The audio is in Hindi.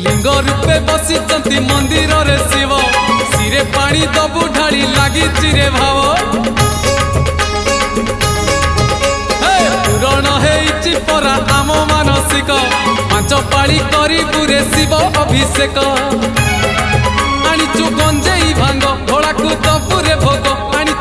लिंग रूपे बसिचंती मंदिर रे शिव सिरे पानी दबु ढाली लगी रे भाव पूरण हेइछि परा आम मानसिक पांच पाली करी पुरे शिव अभिषेक आनीचु गंजेई भांग भोला को दबुरे भोग आनी